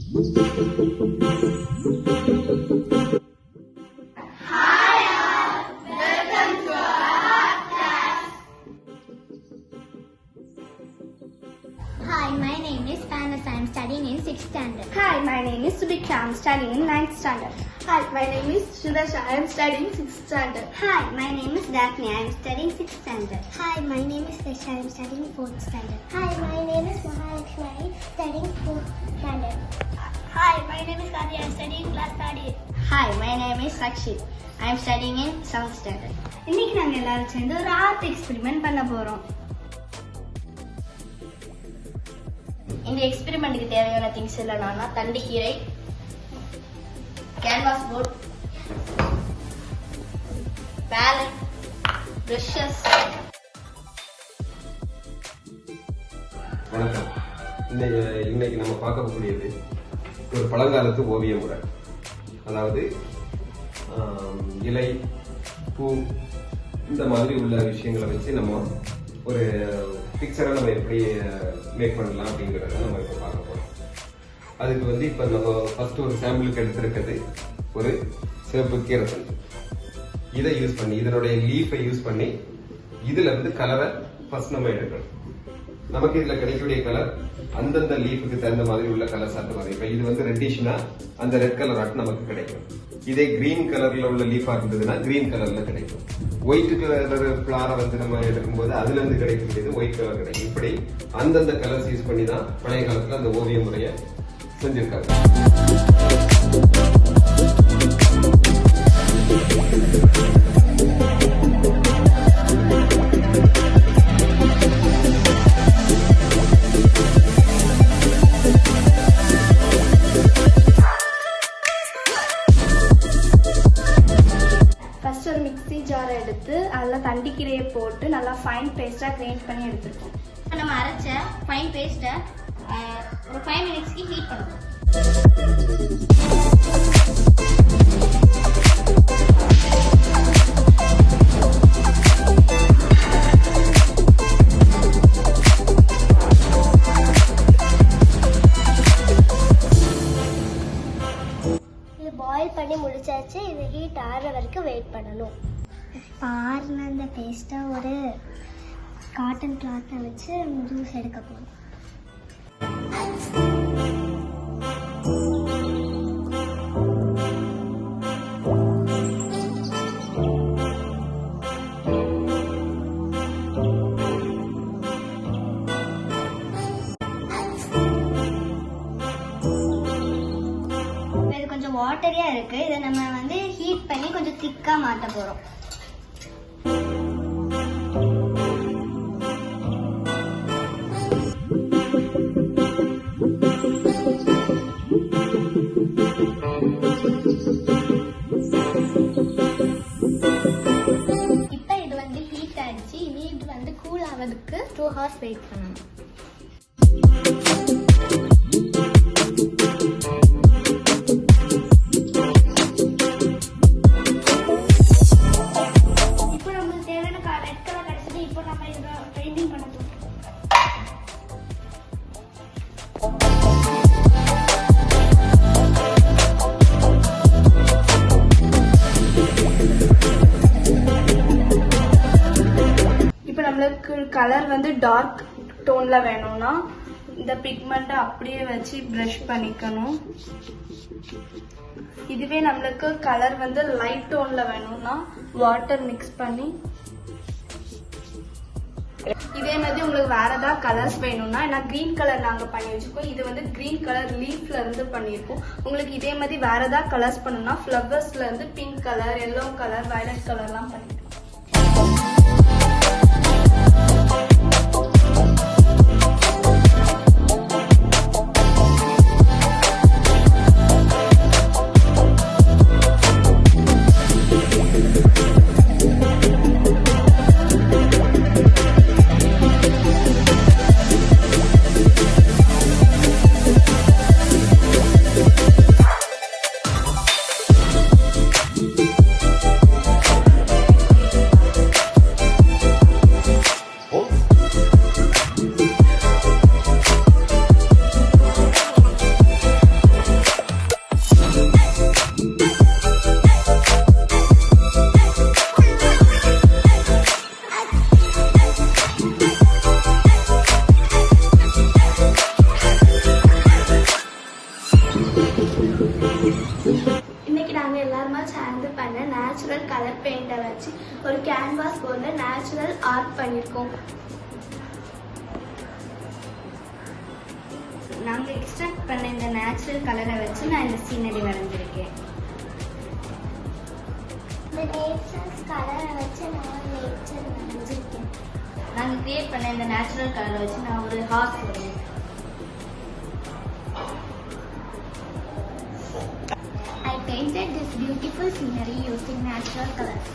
Hi, my name is Panas. I am studying in 6th standard. Hi, my name is Subhika. I am studying in 9th standard. Hi, my name is Shudasha. I am studying 6th standard. Hi, my name is Daphne. I am studying 6th standard. Hi, my name is Desha. I am studying 4th standard. Hi, my name is Mahalakshmi. I am studying 4th standard. Hi, my name is Kadi. I am studying class 3rd. Hi, my name is Sakshit. I am studying in 7th standard. இன்னைக்கு நாங்க எல்லாரும் சேர்ந்து ஒரு art experiment பண்ண போறோம். இந்த எக்ஸ்பெரிமெண்ட்டுக்கு தேவையான things என்னன்னா தண்டிக்கீரை, கேன்வாஸ் போர்ட், பேலட், பிரஷஸ். வணக்கம். இன்னைக்கு நம்ம பார்க்கக்கூடியது ஒரு பழங்காலத்து ஓவிய முறை. அதாவது இலை, பூ இந்த மாதிரி உள்ள விஷயங்களை வச்சு நம்ம ஒரு பிக்சரை நம்ம எப்படி மேக் பண்ணலாம் அப்படிங்கிறத நம்ம இப்போ பார்க்க போறோம். அதுக்கு இப்போ நம்ம ஃபர்ஸ்ட் ஒரு சாம்பிளுக்கு எடுத்திருக்கிறது ஒரு சிவப்பு கீரை தண்டு. இதை யூஸ் பண்ணி இதனுடைய லீஃபை யூஸ் பண்ணி இதுல இருந்து கலரை ஃபர்ஸ்ட் நம்ம எடுக்கணும். நமக்கு இதுல கிடைக்கக்கூடிய கலர் அந்தந்த லீஃபுக்கு தகுந்த மாதிரி உள்ள கலர் சார்ந்த மாதிரி. இப்ப இது ரெட்டிஷ்னா அந்த ரெட் கலர் ஆட் நமக்கு கிடைக்கும். இதே கிரீன் கலர்ல உள்ள லீஃபா இருந்ததுன்னா கிரீன் கலர்ல கிடைக்கும். ஒயிட் கலர் ஃபிளாரை நம்ம எடுக்கும்போது அதுல இருந்து கிடைக்கக்கூடியது ஒயிட் கலர் கிடைக்கும். இப்படி அந்தந்த கலர்ஸ் யூஸ் பண்ணி தான் பழைய காலத்துல அந்த ஓவிய முறையை செஞ்சிருக்காங்க. ஒரு மிக்ஸி ஜார் எடுத்து அதில் தண்டிக்கீரையை போட்டு நல்லா ஃபைன் பேஸ்ட்டாக கிரைண்ட் பண்ணி எடுத்துருக்கோம். நம்ம அரைச்ச ஃபைன் பேஸ்ட்டை ஒரு 5 மினிட்ஸ்க்கு ஹீட் பண்ணுவோம். பாயில் பண்ணி முடிச்சாச்சு. இது ஹீட் ஆறுற வரைக்கும் வெயிட் பண்ணணும். ஆறுன அந்த பேஸ்ட்டை ஒரு காட்டன் கிளாத்தை வச்சு ஜூஸ் எடுக்க போகணும். வாட்டரியா இருக்கு. இதை நம்ம ஹீட் பண்ணி கொஞ்சம் திக்கா மாட்ட போறோம். இப்ப இது ஹீட் ஆயிடுச்சு. இனி இது கூல் ஆவதுக்கு 2 hours வெயிட் பண்ணணும். நம்மளுக்கு கலர் டார்க் டோன்ல வேணும்னா இந்த பிக்மெண்ட்டை அப்படியே வச்சு பிரஷ் பண்ணிக்கணும். இதுவே நம்மளுக்கு கலர் லைட் டோன்ல வேணும்னா வாட்டர் மிக்ஸ் பண்ணி. இதே மாதிரி உங்களுக்கு வேற ஏதாவது கலர்ஸ் வேணும்னா நான் கிரீன் கலர் நாங்க பண்ணி வச்சுக்கோம். இது கிரீன் கலர் லீஃப்ல இருந்து பண்ணிருக்கோம். உங்களுக்கு இதே மாதிரி வேற ஏதாவது கலர்ஸ் பண்ணணும்னா ஃபிளவர்ஸ்ல இருந்து pink colour, yellow colour, violet கலர்லாம் பண்ணிருக்கோம். நேச்சுரல் கலர் பெயிண்டை வச்சு ஒரு கேன்வாஸ் போர்டில் நேச்சுரல் ஆர்ட் பண்ணியிருக்கோம். நாங்கள் எக்ஸ்ட்ராக்ட் பண்ண இந்த நேச்சுரல் கலரை வச்சு நான் இந்த சீனரி வரைஞ்சிருக்கேன். இந்த நேச்சுரல் கலரை வச்சு நான் நேச்சர் வரைஞ்சிருக்கேன். நாங்கள் கிரியேட் பண்ண இந்த நேச்சுரல் கலரை வச்சு நான் ஒரு ஹார்ஸ் வரைஞ்சேன். I painted this beautiful scenery using natural colors.